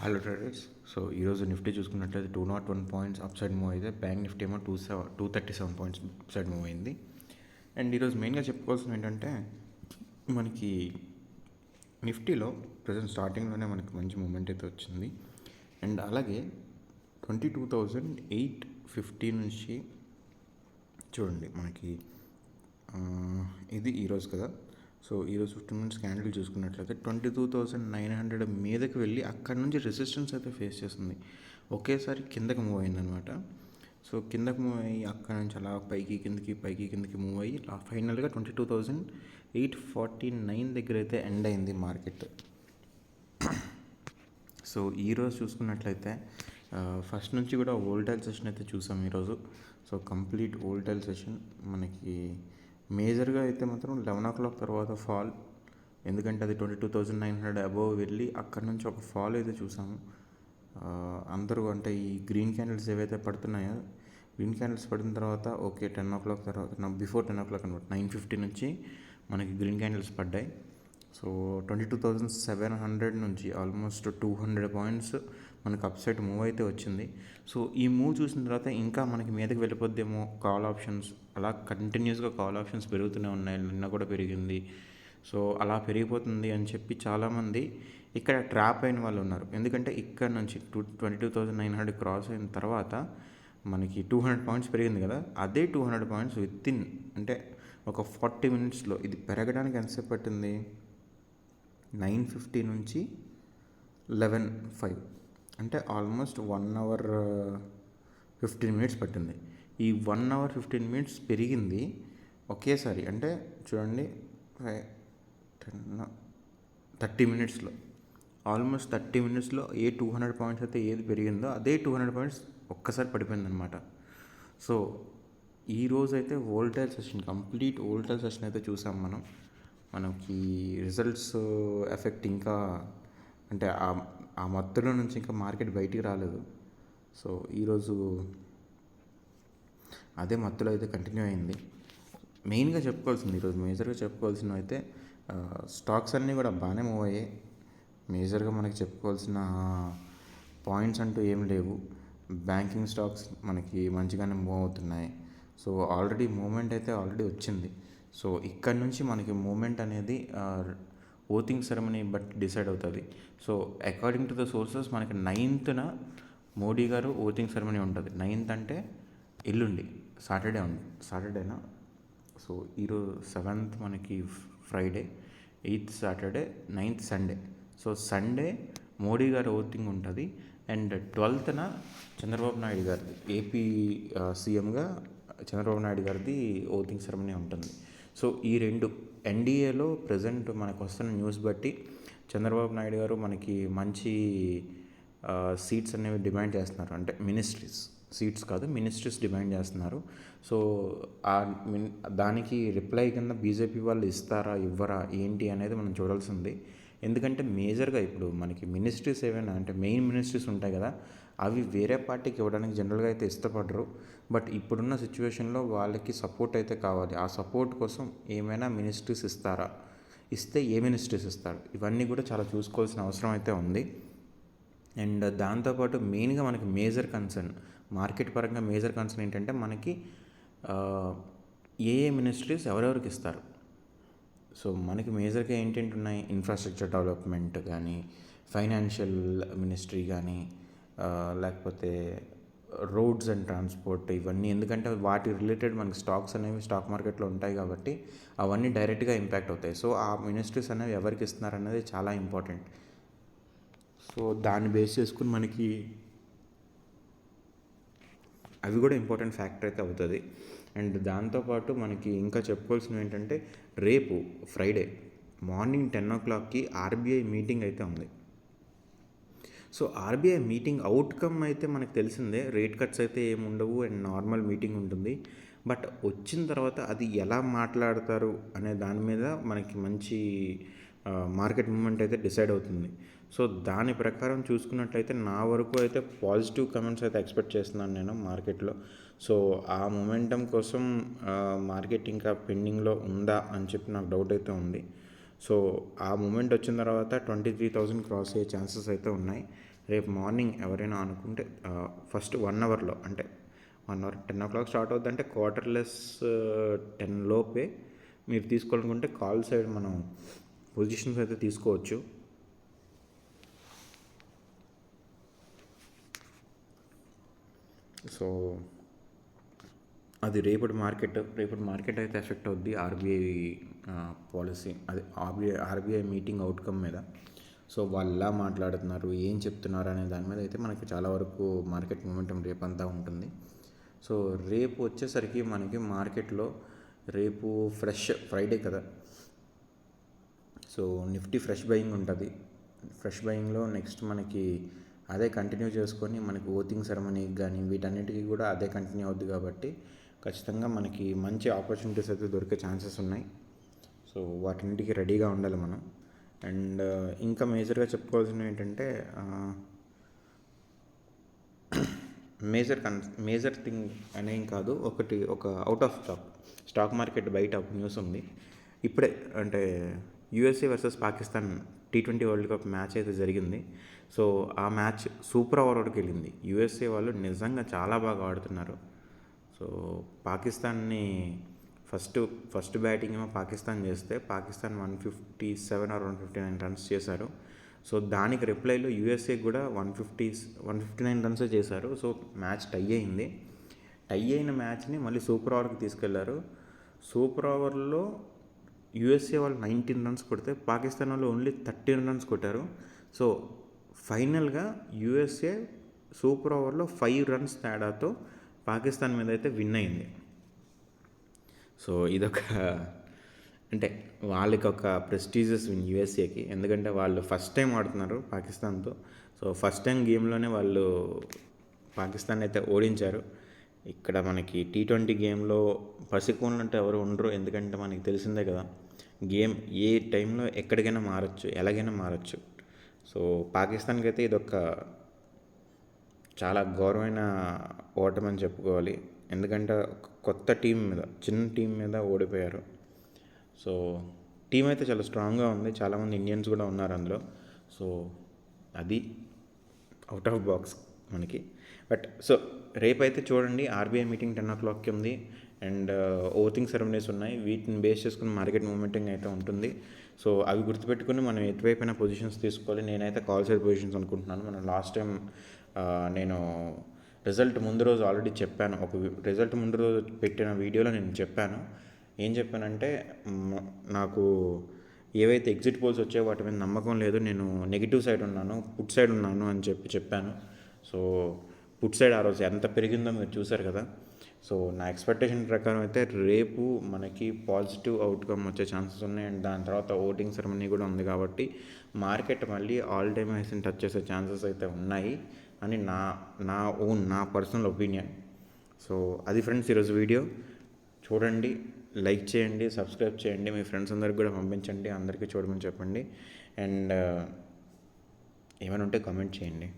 Hello traders. So ఈరోజు Nifty చూసుకున్నట్లయితే 201 points up side move అయితే బ్యాంక్ నిఫ్టీ ఏమో 237 పాయింట్స్ అప్ సైడ్ మూవ్ అయింది. అండ్ ఈరోజు మెయిన్గా చెప్పుకోవాల్సింది ఏంటంటే మనకి నిఫ్టీలో ప్రజెంట్ స్టార్టింగ్లోనే మనకి మంచి మూమెంట్ అయితే వచ్చింది. అండ్ అలాగే 22,850 నుంచి చూడండి మనకి ఇది ఈరోజు కదా. సో ఈరోజు 15 మినిట్స్ క్యాండిల్ చూసుకున్నట్లయితే 22,900 మీదకి వెళ్ళి అక్కడ నుంచి రెసిస్టెన్స్ అయితే ఫేస్ చేస్తుంది. ఒకేసారి కిందకి మూవ్ అయిందనమాట. సో కిందకి మూవ్ అయ్యి అక్కడ నుంచి అలా పైకి కిందకి మూవ్ అయ్యి ఫైనల్గా 22,849 దగ్గర అయితే ఎండ్ అయింది మార్కెట్. సో ఈరోజు చూసుకున్నట్లయితే ఫస్ట్ నుంచి కూడా వోల్టైల్ సెషన్ అయితే చూసాం ఈరోజు. సో కంప్లీట్ వోల్టైల్ సెషన్ మనకి మేజర్గా అయితే మాత్రం 11 o'clock తర్వాత ఫాల్, ఎందుకంటే అది 22,900 అబోవ్ వెళ్ళి అక్కడ నుంచి ఒక ఫాల్ అయితే చూసాము. అందరూ అంటే ఈ గ్రీన్ క్యాండిల్స్ ఏవైతే పడుతున్నాయో, గ్రీన్ క్యాండిల్స్ పడిన తర్వాత ఓకే 10 o'clock తర్వాత బిఫోర్ 10 o'clock అనమాట 9:50 నుంచి మనకి గ్రీన్ క్యాండిల్స్ పడ్డాయి. సో 22,700 నుంచి ఆల్మోస్ట్ 200 పాయింట్స్ మనకు అప్ సైడ్ మూవ్ అయితే వచ్చింది. సో ఈ మూవ్ చూసిన తర్వాత ఇంకా మనకి మీదకి వెళ్ళిపోద్దేమో కాల్ ఆప్షన్స్, అలా కంటిన్యూస్గా కాల్ ఆప్షన్స్ పెరుగుతూనే ఉన్నాయి. నిన్న కూడా పెరిగింది. సో అలా పెరిగిపోతుంది అని చెప్పి చాలామంది ఇక్కడ ట్రాప్ అయిన వాళ్ళు ఉన్నారు. ఎందుకంటే ఇక్కడ నుంచి 22,900 క్రాస్ అయిన తర్వాత మనకి 200 పాయింట్స్ పెరిగింది కదా, అదే 200 పాయింట్స్ వితిన్ అంటే ఒక 40 minutesలో ఇది పెరగడానికి ఎంతసేపు పట్టింది? 9:50 నుంచి 11:05 అంటే ఆల్మోస్ట్ 1 hour 15 minutes పట్టింది. ఈ 1 hour 15 minutes పెరిగింది ఒకేసారి. అంటే చూడండి 30 minutesలో ఆల్మోస్ట్ 30 minutesలో 200 పాయింట్స్ అయితే ఏది పెరిగిందో అదే 200 పాయింట్స్ ఒక్కసారి పడిపోయిందనమాట. సో ఈరోజు అయితే volatile session, complete volatile session అయితే చూసాం మనకి రిజల్ట్స్ ఎఫెక్ట్ ఇంకా అంటే ఆ మత్తులో నుంచి ఇంకా మార్కెట్ బయటికి రాలేదు. సో ఈరోజు అదే మత్తులో అయితే కంటిన్యూ అయింది. మెయిన్గా చెప్పుకోవాల్సింది ఈరోజు మేజర్గా చెప్పుకోవాల్సినవి అయితే స్టాక్స్ అన్నీ కూడా బాగానే మూవ్ అయ్యాయి. మేజర్గా మనకి చెప్పుకోవాల్సిన పాయింట్స్ అంటూ ఏం లేవు. బ్యాంకింగ్ స్టాక్స్ మనకి మంచిగానే మూవ్ అవుతున్నాయి. సో ఆల్రెడీ మూమెంట్ అయితే ఆల్రెడీ వచ్చింది. సో ఇక్కడ నుంచి మనకి మూమెంట్ అనేది ఓటింగ్ సెరమనీ బట్టి డిసైడ్ అవుతుంది. So according to the sources మనకి 9th మోడీ గారు ఓటింగ్ సెరమనీ ఉంటుంది. 9th అంటే ఎల్లుండి సాటర్డేనా. సో ఈరోజు 7th మనకి Friday, 8th Saturday, 9th Sunday. So Sunday Modi గారు ఓటింగ్ ఉంటుంది. అండ్ 12th చంద్రబాబు నాయుడు గారిది ఏపీ సీఎంగా చంద్రబాబు నాయుడు గారిది ఓటింగ్ సెరమనీ ఉంటుంది. సో ఈ రెండు ఎన్డీఏలో ప్రజెంట్ మనకు వస్తున్న న్యూస్ బట్టి చంద్రబాబు నాయుడు గారు మనకి మంచి సీట్స్ అనేవి డిమాండ్ చేస్తున్నారు. అంటే సీట్స్ కాదు, మినిస్ట్రీస్ డిమాండ్ చేస్తున్నారు. సో దానికి రిప్లై కింద బీజేపీ వాళ్ళు ఇస్తారా ఇవ్వరా ఏంటి అనేది మనం చూడాల్సింది. ఎందుకంటే మేజర్గా ఇప్పుడు మనకి మినిస్ట్రీస్ ఏవైనా అంటే మెయిన్ మినిస్ట్రీస్ ఉంటాయి కదా, అవి వేరే పార్టీకి ఇవ్వడానికి జనరల్గా అయితే ఇష్టపడరు. బట్ ఇప్పుడున్న సిచ్యువేషన్లో వాళ్ళకి సపోర్ట్ అయితే కావాలి. ఆ సపోర్ట్ కోసం ఏమైనా మినిస్ట్రీస్ ఇస్తారా, ఇస్తే ఏ మినిస్ట్రీస్ ఇస్తారు, ఇవన్నీ కూడా చాలా చూసుకోవాల్సిన అవసరం అయితే ఉంది. అండ్ దాంతోపాటు మెయిన్గా మనకి మేజర్ కన్సర్న్, మార్కెట్ పరంగా మేజర్ కన్సర్న్ ఏంటంటే మనకి ఏ మినిస్ట్రీస్ ఎవరెవరికి ఇస్తారు. సో మనకి మేజర్గా ఏంటంటే ఉన్నాయి, ఇన్ఫ్రాస్ట్రక్చర్ డెవలప్మెంట్ కానీ, ఫైనాన్షియల్ మినిస్ట్రీ కానీ, లేకపోతే రోడ్స్ అండ్ ట్రాన్స్పోర్ట్, ఇవన్నీ. ఎందుకంటే వాటి రిలేటెడ్ మనకి స్టాక్స్ అనేవి స్టాక్ మార్కెట్లో ఉంటాయి కాబట్టి అవన్నీ డైరెక్ట్గా ఇంపాక్ట్ అవుతాయి. సో ఆ మినిస్ట్రీస్ అనేవి ఎవరికి ఇస్తున్నారు అనేది చాలా ఇంపార్టెంట్. సో దాన్ని బేస్ చేసుకుని మనకి అవి కూడా ఇంపార్టెంట్ ఫ్యాక్టర్ అయితే అవుతుంది. అండ్ దాంతోపాటు మనకి ఇంకా చెప్పుకోవాల్సినవి ఏంటంటే రేపు ఫ్రైడే మార్నింగ్ 10 o'clockకి ఆర్బీఐ మీటింగ్ అయితే ఉంది. సో ఆర్బీఐ మీటింగ్ అవుట్కమ్ అయితే మనకు తెలిసిందే, రేట్ కట్స్ అయితే ఏమి ఉండవు అండ్ నార్మల్ మీటింగ్ ఉంటుంది. బట్ వచ్చిన తర్వాత అది ఎలా మాట్లాడతారు అనే దాని మీద మనకి మంచి మార్కెట్ మూమెంట్ అయితే డిసైడ్ అవుతుంది. సో దాని ప్రకారం చూసుకున్నట్లయితే నా వరకు అయితే పాజిటివ్ కమెంట్స్ అయితే ఎక్స్పెక్ట్ చేస్తున్నాను నేను మార్కెట్లో. సో ఆ మొమెంటం కోసం మార్కెట్ ఇంకా పెండింగ్లో ఉందా అని చెప్పి నాకు డౌట్ అయితే ఉంది. సో ఆ మూమెంట్ వచ్చిన తర్వాత 23,000 క్రాస్ అయ్యే ఛాన్సెస్ అయితే ఉన్నాయి. రేపు మార్నింగ్ ఎవరైనా అనుకుంటే ఫస్ట్ 1 అవర్లో, అంటే 1 అవర్ 10 o'clock స్టార్ట్ అవుద్ది, అంటే క్వార్టర్లెస్ 10 లోపే మీరు తీసుకోవాలనుకుంటే కాల్ సైడ్ మనం పొజిషన్స్ అయితే తీసుకోవచ్చు. సో అది రేపటి మార్కెట్ అయితే ఎఫెక్ట్ అవుద్ది ఆర్బీఐ పాలసీ, అది ఆర్బీఐ మీటింగ్ అవుట్కమ్ మీద. సో వాళ్ళు ఎలా మాట్లాడుతున్నారు, ఏం చెప్తున్నారు అనే దాని మీద అయితే మనకి చాలా వరకు మార్కెట్ మూమెంటం రేపంతా ఉంటుంది. సో రేపు వచ్చేసరికి మనకి మార్కెట్లో రేపు ఫ్రైడే కదా, సో నిఫ్టీ ఫ్రెష్ బయింగ్ ఉంటుంది. ఫ్రెష్ బయింగ్లో నెక్స్ట్ మనకి అదే కంటిన్యూ చేసుకొని మనకి ఓటింగ్ సెరమనీకి కానీ వీటన్నిటికీ కూడా అదే కంటిన్యూ అవుద్ది కాబట్టి ఖచ్చితంగా మనకి మంచి ఆపర్చునిటీస్ అయితే దొరికే ఛాన్సెస్ ఉన్నాయి. సో వాటిన్నిటికీ రెడీగా ఉండాలి మనం. అండ్ ఇంకా మేజర్గా ఏంటంటే మేజర్ థింగ్ అనేం కాదు, ఒక అవుట్ ఆఫ్ స్టాక్ మార్కెట్ బయట ఒక న్యూస్ ఉంది ఇప్పుడే. అంటే USA versus Pakistan T20 world cup match అయితే జరిగింది. సో ఆ మ్యాచ్ సూపర్ ఓవర్ వరకు వెళ్ళింది. యూఎస్ఏ వాళ్ళు నిజంగా చాలా బాగా ఆడుతున్నారు. సో పాకిస్తాన్ని ఫస్ట్ బ్యాటింగ్ ఏమో పాకిస్తాన్ చేస్తే పాకిస్తాన్ 157 or 159 రన్స్ చేశారు. సో దానికి రిప్లైలో యూఎస్ఏ కూడా 159 రన్సే చేశారు. సో మ్యాచ్ టై అయింది. టై అయిన మ్యాచ్ని మళ్ళీ సూపర్ ఓవర్కి తీసుకెళ్లారు. సూపర్ ఓవర్లో యూఎస్ఏ వాళ్ళు 19 రన్స్ కొడితే పాకిస్తాన్ వాళ్ళు ఓన్లీ 13 రన్స్ కొట్టారు. సో ఫైనల్గా యూఎస్ఏ సూపర్ ఓవర్లో 5 రన్స్ తేడాతో పాకిస్తాన్ మీద అయితే విన్ అయింది. సో ఇదొక, అంటే వాళ్ళకి ఒక ప్రెస్టీజియస్ విన్ యూఎస్ఏకి, ఎందుకంటే వాళ్ళు ఫస్ట్ టైం ఆడుతున్నారు పాకిస్తాన్తో. సో ఫస్ట్ టైం గేమ్లోనే వాళ్ళు పాకిస్తాన్ అయితే ఓడించారు. ఇక్కడ మనకి T20 గేమ్లో పసికోన్లంటే ఎవరు ఉండరు, ఎందుకంటే మనకి తెలిసిందే కదా, గేమ్ ఏ టైంలో ఎక్కడికైనా మారచ్చు, ఎలాగైనా మారచ్చు. సో పాకిస్తాన్కి అయితే ఇదొక చాలా ఘోరమైన ఓటమని చెప్పుకోవాలి, ఎందుకంటే కొత్త టీం మీద, చిన్న టీం మీద ఓడిపోయారు. సో టీం అయితే చాలా స్ట్రాంగ్గా ఉంది, చాలామంది ఇండియన్స్ కూడా ఉన్నారు అందులో. సో అది అవుట్ ఆఫ్ బాక్స్ మనకి. బట్ సో రేపైతే చూడండి, ఆర్బీఐ మీటింగ్ 10 o'clockకి ఉంది. అండ్ ఓటింగ్ సెరమనీస్ ఉన్నాయి, వీటిని బేస్ చేసుకుని మార్కెట్ మూమెంటింగ్ అయితే ఉంటుంది. సో అవి గుర్తుపెట్టుకుని మనం ఎటువైపున పొజిషన్స్ తీసుకోవాలి. నేనైతే కాల్ సైడ్ పొజిషన్స్ అనుకుంటున్నాను. మనం లాస్ట్ టైం నేను రిజల్ట్ ముందు రోజు ఆల్రెడీ చెప్పాను, రిజల్ట్ ముందు రోజు పెట్టిన వీడియోలో నేను చెప్పాను. ఏం చెప్పానంటే, నాకు ఏవైతే ఎగ్జిట్ పోల్స్ వచ్చాయో వాటి మీద నమ్మకం లేదు, నేను నెగిటివ్ సైడ్ ఉన్నాను, పుట్ సైడ్ ఉన్నాను అని చెప్పాను. సో పుట్ సైడ్ ఆ రోజు ఎంత పెరిగిందో మీరు చూశారు కదా. సో నా ఎక్స్పెక్టేషన్ ప్రకారం అయితే రేపు మనకి పాజిటివ్ అవుట్కమ్ వచ్చే ఛాన్సెస్ ఉన్నాయి. అండ్ దాని తర్వాత ఓటింగ్ సెరమనీ కూడా ఉంది కాబట్టి మార్కెట్ మళ్ళీ ఆల్ టైమ్ హైస్ని టచ్ చేసే ఛాన్సెస్ అయితే ఉన్నాయి అని నా పర్సనల్ ఒపీనియన్. సో అది ఫ్రెండ్స్ ఈరోజు వీడియో. చూడండి, లైక్ చేయండి, సబ్స్క్రైబ్ చేయండి, మీ ఫ్రెండ్స్ అందరికి కూడా పంపించండి, అందరికీ చూడమని చెప్పండి. అండ్ ఏమైనా ఉంటే కామెంట్ చేయండి.